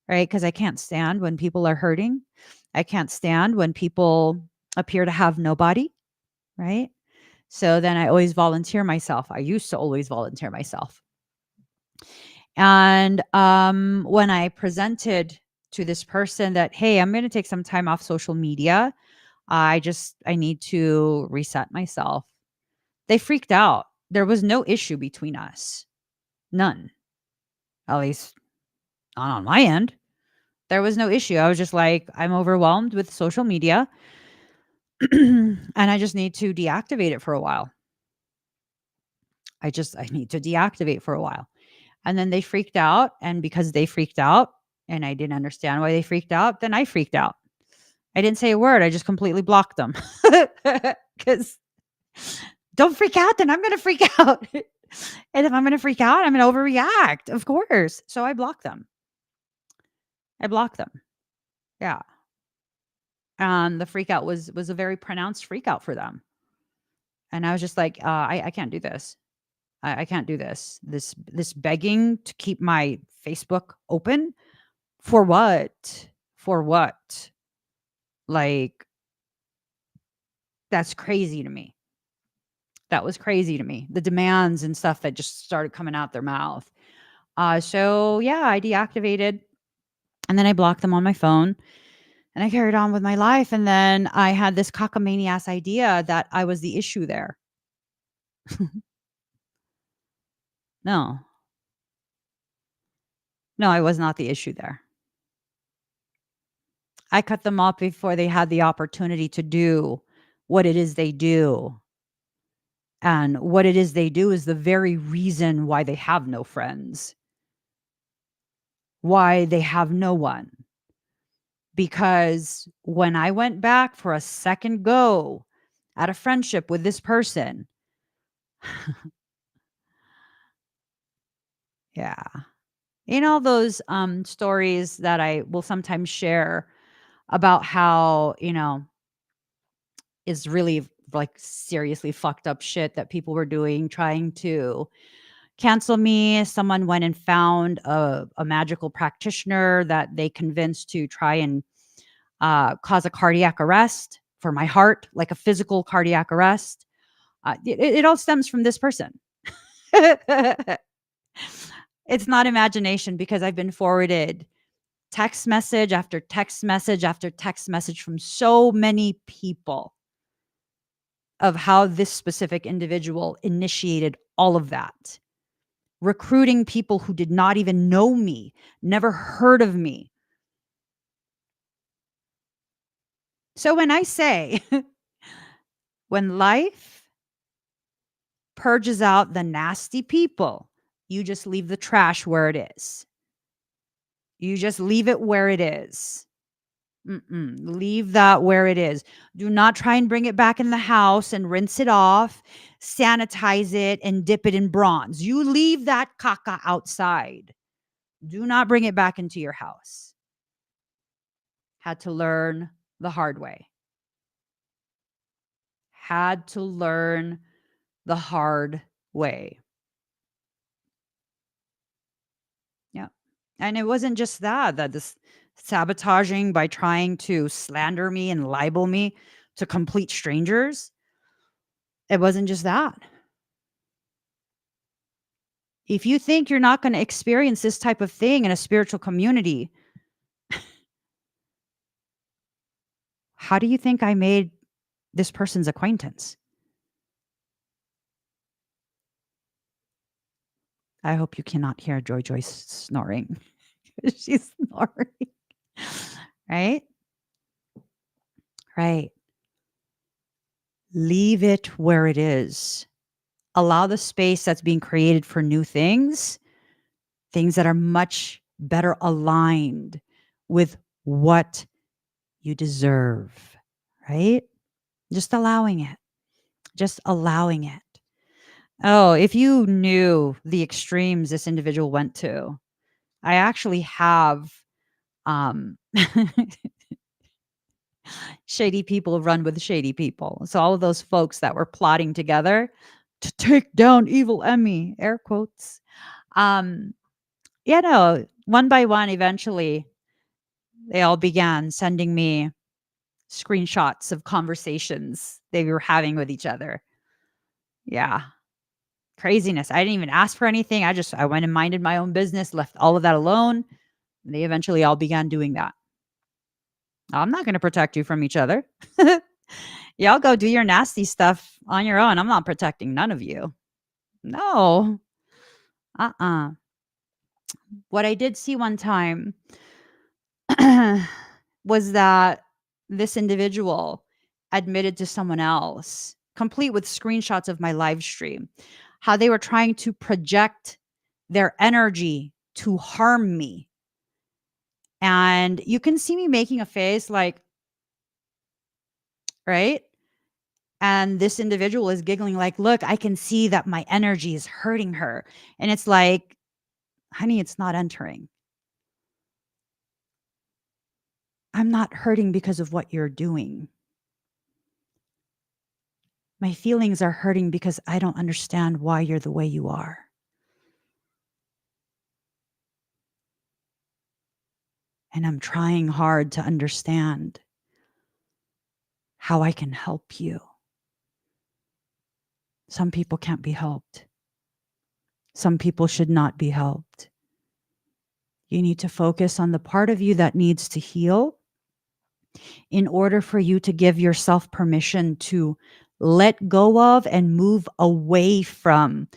right? Because I can't stand when people are hurting. I can't stand when people appear to have nobody, right? So then I always volunteer myself. I used to always volunteer myself. And when I presented to this person that, hey, I'm going to take some time off social media, I need to reset myself. They freaked out. There was no issue between us. None. At least not on my end. There was no issue. I was just like, I'm overwhelmed with social media and I just need to deactivate it for a while. I need to deactivate for a while. And then they freaked out. And because they freaked out and I didn't understand why they freaked out, then I freaked out. I didn't say a word. I just completely blocked them. Because don't freak out, then I'm going to freak out. And if I'm going to freak out, I'm going to overreact, of course. So I block them. I block them. Yeah. And the freak out was a very pronounced freak out for them. And I was just like, I can't do this. I can't do this. This begging to keep my Facebook open for what? For what? Like, that's crazy to me. That was crazy to me. The demands and stuff that just started coming out their mouth. So yeah, I deactivated and then I blocked them on my phone and I carried on with my life. And then I had this cockamamie idea that I was the issue there. No, no, I was not the issue there. I cut them off before they had the opportunity to do what it is they do. And what it is they do is the very reason why they have no friends, why they have no one. Because when I went back for a second go at a friendship with this person, yeah. You know those stories that I will sometimes share about how, is really like seriously fucked up shit that people were doing trying to cancel me. Someone went and found a magical practitioner that they convinced to try and cause a cardiac arrest for my heart, like a physical cardiac arrest. It all stems from this person. It's not imagination because I've been forwarded text message after text message after text message from so many people of how this specific individual initiated all of that, recruiting people who did not even know me, never heard of me. So when I say, when life purges out the nasty people, you just leave the trash where it is. You just leave it where it is. Leave that where it is. Do not try and bring it back in the house and rinse it off, sanitize it, and dip it in bronze. You leave that caca outside. Do not bring it back into your house. Had to learn the hard way. Had to learn the hard way. Yeah. And it wasn't just that this sabotaging by trying to slander me and libel me to complete strangers. It wasn't just that. If you think you're not going to experience this type of thing in a spiritual community, how do you think I made this person's acquaintance? I hope you cannot hear Joyce snoring. She's snoring. Right? Right. Leave it where it is. Allow the space that's being created for new things, things that are much better aligned with what you deserve, right? Just allowing it. Just allowing it. Oh, if you knew the extremes this individual went to, I actually have um shady people run with shady people. So all of those folks that were plotting together to take down evil Emmy, air quotes. Um, one by one, eventually they all began sending me screenshots of conversations they were having with each other. Yeah. Craziness. I didn't even ask for anything. I went and minded my own business, left all of that alone. They eventually all began doing that. I'm not going to protect you from each other. Y'all go do your nasty stuff on your own. I'm not protecting none of you. No. Uh-uh. What I did see one time was that this individual admitted to someone else, complete with screenshots of my live stream, how they were trying to project their energy to harm me. And you can see me making a face like, right? And this individual is giggling like, look, I can see that my energy is hurting her. And it's like, honey, it's not entering. I'm not hurting because of what you're doing. My feelings are hurting because I don't understand why you're the way you are. And I'm trying hard to understand how I can help you. Some people can't be helped. Some people should not be helped. You need to focus on the part of you that needs to heal in order for you to give yourself permission to let go of and move away from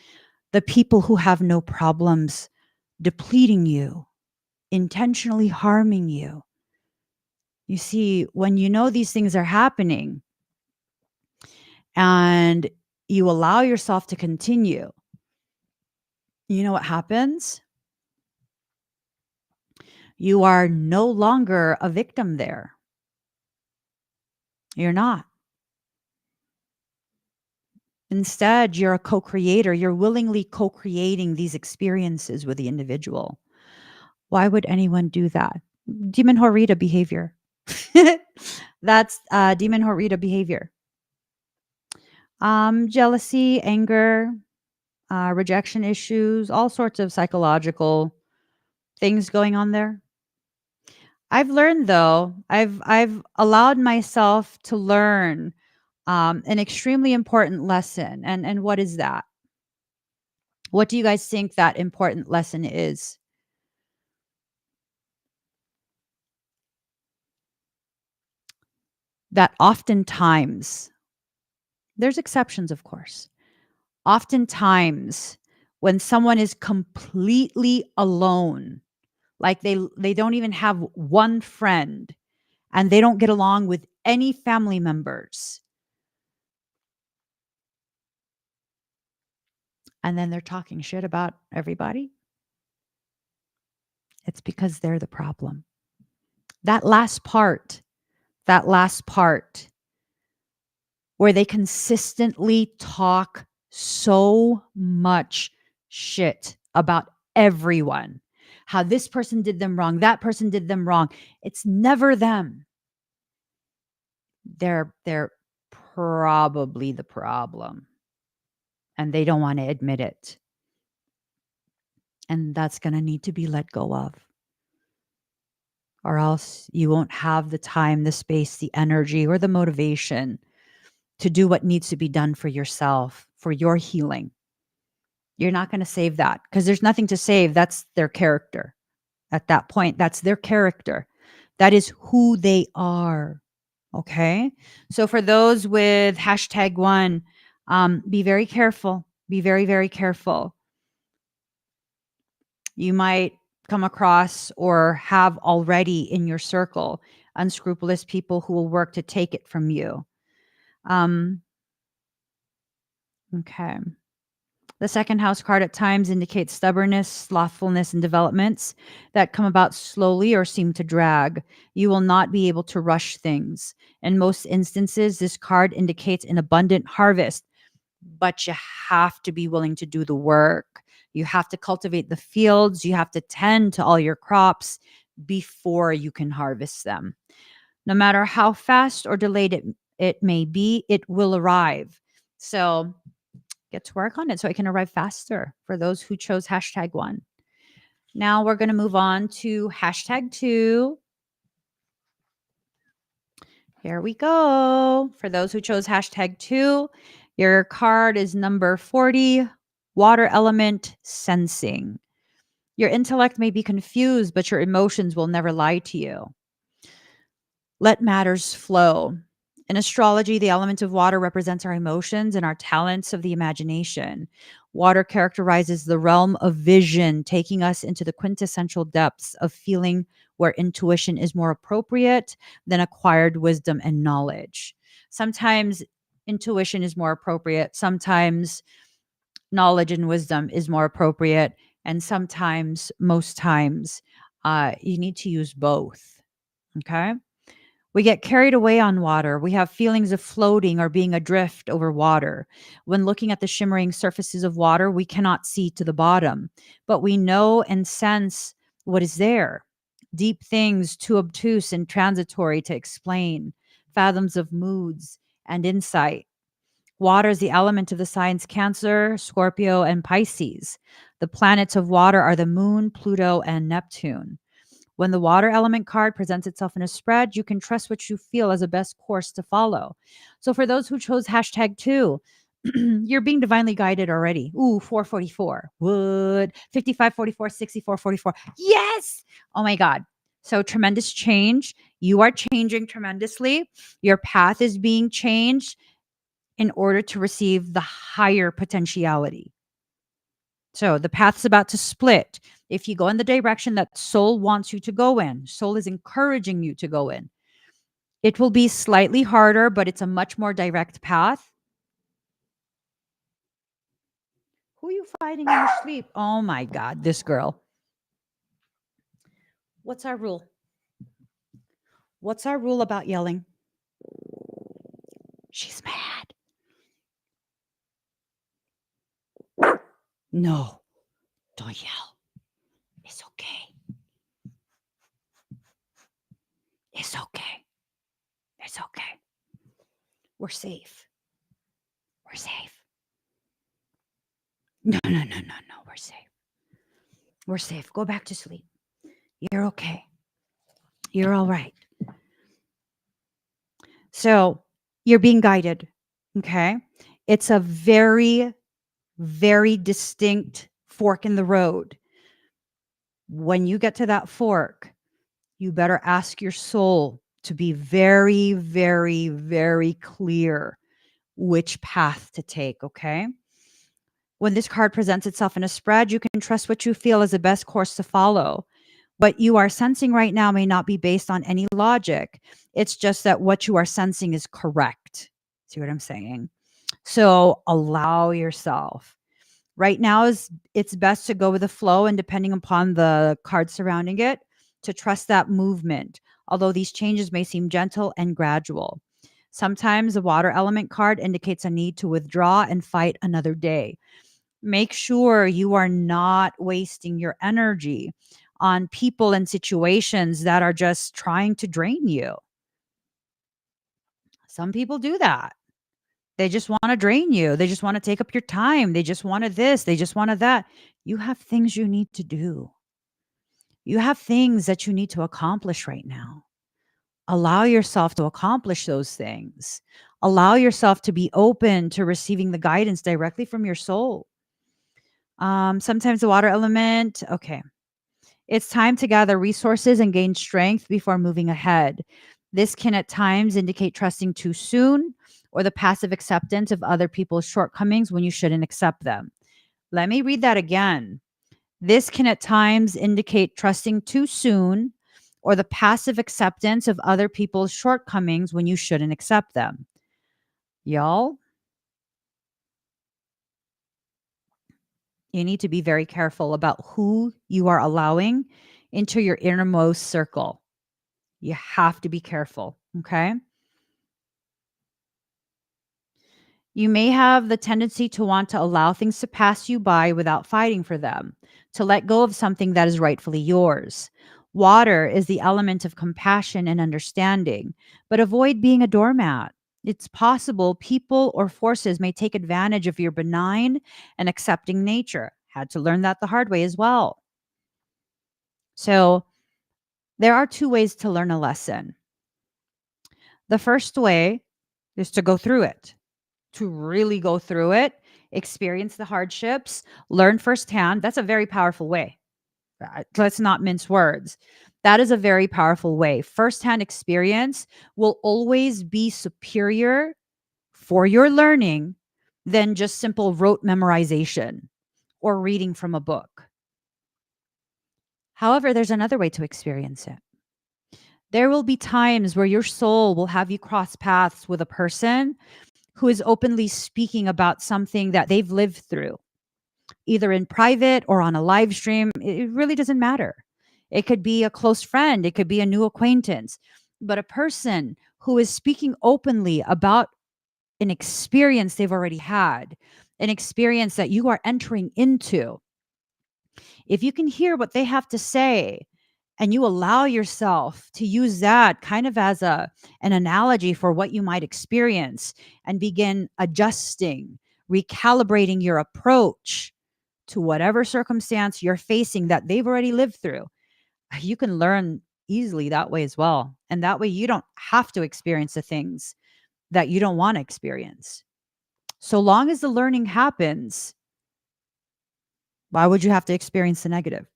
the people who have no problems depleting you, intentionally harming you. You see, when you know these things are happening and you allow yourself to continue, you know what happens? You are no longer a victim there. You're not. Instead, you're a co-creator. You're willingly co-creating these experiences with the individual. Why would anyone do that? Demon Horita behavior. That's demon Horita behavior. Jealousy, anger, rejection issues, all sorts of psychological things going on there. I've learned though, I've allowed myself to learn an extremely important lesson. And what is that? What do you guys think that important lesson is? That oftentimes, there's exceptions, of course. Oftentimes, when someone is completely alone, like they don't even have one friend and they don't get along with any family members, and then they're talking shit about everybody, it's because they're the problem. That last part, that last part where they consistently talk so much shit about everyone. How this person did them wrong, that person did them wrong. It's never them. They're probably the problem. And they don't want to admit it. And that's going to need to be let go of. Or else you won't have the time, the space, the energy, or the motivation to do what needs to be done for yourself, for your healing. You're not going to save that because there's nothing to save. That's their character. At that point, that's their character. That is who they are. Okay. So for those with #1, be very careful. Be very, very careful. You might come across or have already in your circle unscrupulous people who will work to take it from you. Okay. The second house card at times indicates stubbornness, slothfulness, and developments that come about slowly or seem to drag. You will not be able to rush things. In most instances, this card indicates an abundant harvest, but you have to be willing to do the work. You have to cultivate the fields. You have to tend to all your crops before you can harvest them. No matter how fast or delayed it may be, it will arrive. So get to work on it so it can arrive faster for those who chose #1. Now we're going to move on to #2. Here we go. For those who chose #2, your card is number 40, water element sensing. Your intellect may be confused, but your emotions will never lie to you. Let matters flow. In astrology, the element of water represents our emotions and our talents of the imagination. Water characterizes the realm of vision, taking us into the quintessential depths of feeling where intuition is more appropriate than acquired wisdom and knowledge. Sometimes intuition is more appropriate, sometimes knowledge and wisdom is more appropriate, and sometimes, most times, you need to use both. Okay. We get carried away on water. We have feelings of floating or being adrift over water. When looking at the shimmering surfaces of water, we cannot see to the bottom, but we know and sense what is there. Deep things too obtuse and transitory to explain, fathoms of moods and insight. Water is the element of the signs Cancer, Scorpio, and Pisces. The planets of water are the moon, Pluto, and Neptune. When the water element card presents itself in a spread, you can trust what you feel as a best course to follow. So for those who chose hashtag two, you're being divinely guided already. Ooh, 444. Would 55, 44, 64, 44. Yes. Oh my God. So tremendous change. You are changing tremendously. Your path is being changed in order to receive the higher potentiality. So the path's about to split. If you go in the direction that soul wants you to go in, soul is encouraging you to go in. It will be slightly harder, but it's a much more direct path. Who are you fighting in your sleep? Oh my God, this girl. What's our rule? What's our rule about yelling? She's mad. No, don't yell. It's okay. It's okay. It's okay. We're safe. We're safe. No, no, no, no, no. We're safe. We're safe. Go back to sleep. You're okay. You're all right. So you're being guided. Okay. It's a very, very distinct fork in the road. When you get to that fork, you better ask your soul to be very, very, very clear which path to take. Okay. When this card presents itself in a spread, you can trust what you feel is the best course to follow. What you are sensing right now may not be based on any logic. It's just that what you are sensing is correct. See what I'm saying? So allow yourself. Right now is it's best to go with the flow and depending upon the card surrounding it, to trust that movement. Although these changes may seem gentle and gradual. Sometimes the water element card indicates a need to withdraw and fight another day. Make sure you are not wasting your energy on people and situations that are just trying to drain you. Some people do that. They just want to drain you. They just want to take up your time. They just wanted this. They just wanted that. You have things you need to do. You have things that you need to accomplish right now. Allow yourself to accomplish those things. Allow yourself to be open to receiving the guidance directly from your soul. Sometimes the water element, okay. It's time to gather resources and gain strength before moving ahead. This can at times indicate trusting too soon or the passive acceptance of other people's shortcomings when you shouldn't accept them. Let me read that again. This can at times indicate trusting too soon or the passive acceptance of other people's shortcomings when you shouldn't accept them. Y'all, you need to be very careful about who you are allowing into your innermost circle. You have to be careful, okay? You may have the tendency to want to allow things to pass you by without fighting for them, to let go of something that is rightfully yours. Water is the element of compassion and understanding, but avoid being a doormat. It's possible people or forces may take advantage of your benign and accepting nature. Had to learn that the hard way as well. So, there are two ways to learn a lesson. The first way is to go through it, to really go through it, experience the hardships, learn firsthand. That's a very powerful way. Let's not mince words. That is a very powerful way. Firsthand experience will always be superior for your learning than just simple rote memorization or reading from a book. However, there's another way to experience it. There will be times where your soul will have you cross paths with a person who is openly speaking about something that they've lived through, either in private or on a live stream. It really doesn't matter. It could be a close friend, it could be a new acquaintance, but a person who is speaking openly about an experience they've already had, an experience that you are entering into. If you can hear what they have to say and you allow yourself to use that kind of as an analogy for what you might experience, and begin adjusting, recalibrating your approach to whatever circumstance you're facing that they've already lived through, you can learn easily that way as well. And that way you don't have to experience the things that you don't want to experience. So long as the learning happens, why would you have to experience the negative?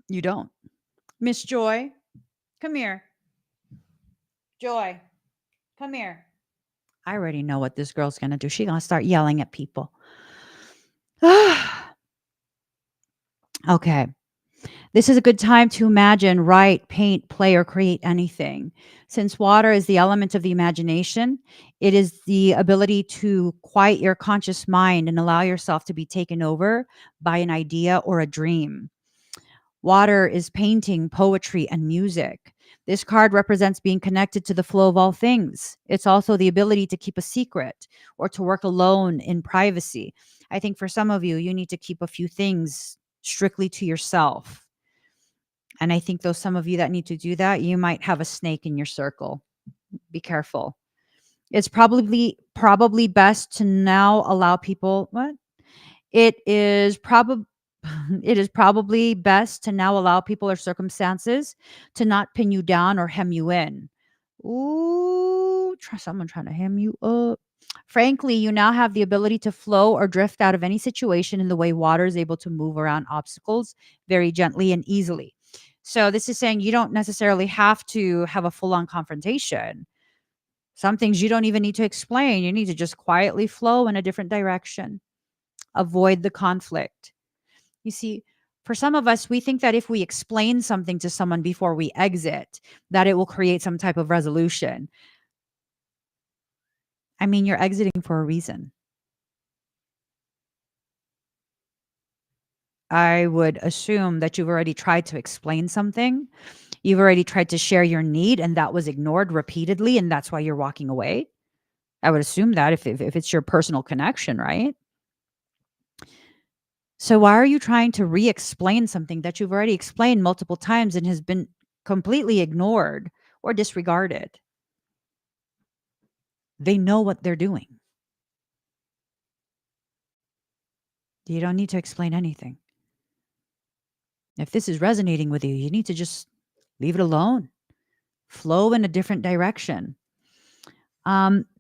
You don't. Miss Joy, come here. Joy, come here. I already know what this girl's going to do. She's going to start yelling at people. Okay. This is a good time to imagine, write, paint, play, or create anything. Since water is the element of the imagination, it is the ability to quiet your conscious mind and allow yourself to be taken over by an idea or a dream. Water is painting, poetry, and music. This card represents being connected to the flow of all things. It's also the ability to keep a secret or to work alone in privacy. I think for some of you, you need to keep a few things strictly to yourself. And I think those some of you that need to do that, you might have a snake in your circle. Be careful. It's probably best to now allow people what? It is probably it is probably best to now allow people or circumstances to not pin you down or hem you in. Ooh, someone trying to hem you up. Frankly, you now have the ability to flow or drift out of any situation in the way water is able to move around obstacles very gently and easily. So this is saying you don't necessarily have to have a full-on confrontation. Some things you don't even need to explain. You need to just quietly flow in a different direction. Avoid the conflict. You see, for some of us, we think that if we explain something to someone before we exit, that it will create some type of resolution. I mean, you're exiting for a reason. I would assume that you've already tried to explain something. You've already tried to share your need, and that was ignored repeatedly, and that's why you're walking away. I would assume that if it's your personal connection, right? So why are you trying to re-explain something that you've already explained multiple times and has been completely ignored or disregarded? They know what they're doing. You don't need to explain anything. If this is resonating with you, you need to just leave it alone. Flow in a different direction.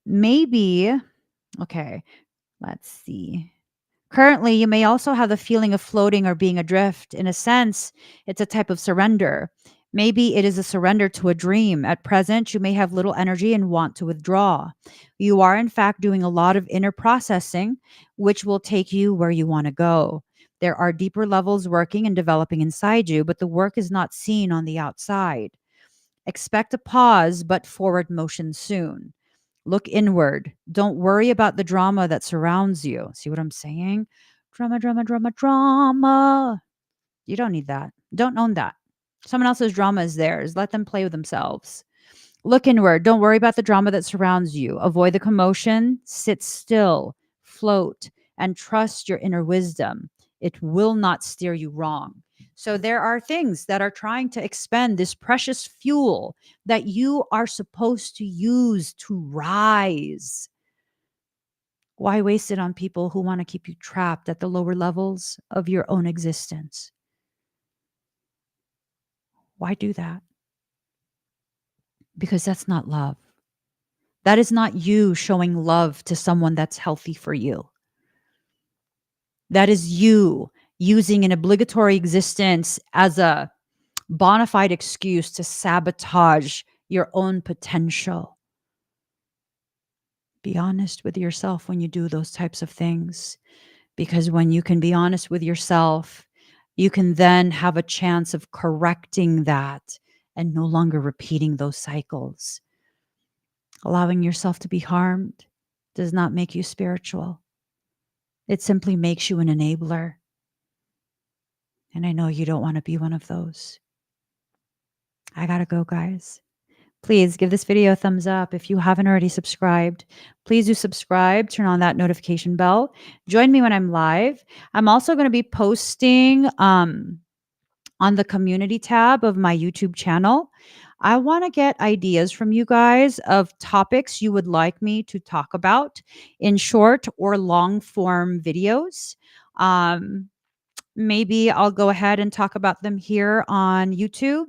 Maybe, okay, let's see. Currently, you may also have the feeling of floating or being adrift. In a sense, it's a type of surrender. Maybe it is a surrender to a dream. At present, you may have little energy and want to withdraw. You are, in fact, doing a lot of inner processing, which will take you where you want to go. There are deeper levels working and developing inside you, but the work is not seen on the outside. Expect a pause, but forward motion soon. Look inward. Don't worry about the drama that surrounds you. See what I'm saying? Drama, drama, drama, drama. You don't need that. Don't own that. Someone else's drama is theirs. Let them play with themselves. Look inward. Don't worry about the drama that surrounds you. Avoid the commotion. Sit still, float, and trust your inner wisdom. It will not steer you wrong. So there are things that are trying to expend this precious fuel that you are supposed to use to rise. Why waste it on people who want to keep you trapped at the lower levels of your own existence? Why do that? Because that's not love. That is not you showing love to someone that's healthy for you. That is you using an obligatory existence as a bona fide excuse to sabotage your own potential. Be honest with yourself when you do those types of things, because when you can be honest with yourself, you can then have a chance of correcting that and no longer repeating those cycles. Allowing yourself to be harmed does not make you spiritual. It simply makes you an enabler. And I know you don't want to be one of those. I gotta go, guys. Please give this video a thumbs up. If you haven't already subscribed, please do subscribe, turn on that notification bell. Join me when I'm live. I'm also going to be posting on the community tab of my YouTube channel. I want to get ideas from you guys of topics you would like me to talk about in short or long form videos. Um, Maybe I'll go ahead and talk about them here on YouTube.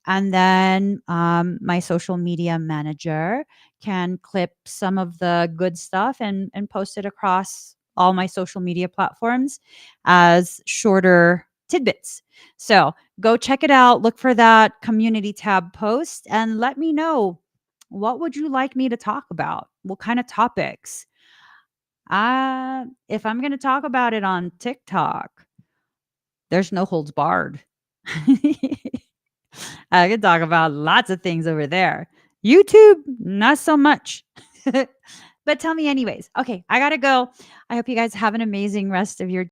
And then my social media manager can clip some of the good stuff and post it across all my social media platforms as shorter tidbits. So go check it out. Look for that community tab post and let me know, what would you like me to talk about? What kind of topics? If I'm going to talk about it on TikTok, there's no holds barred. I can talk about lots of things over there. YouTube, not so much. But tell me anyways. Okay, I got to go. I hope you guys have an amazing rest of your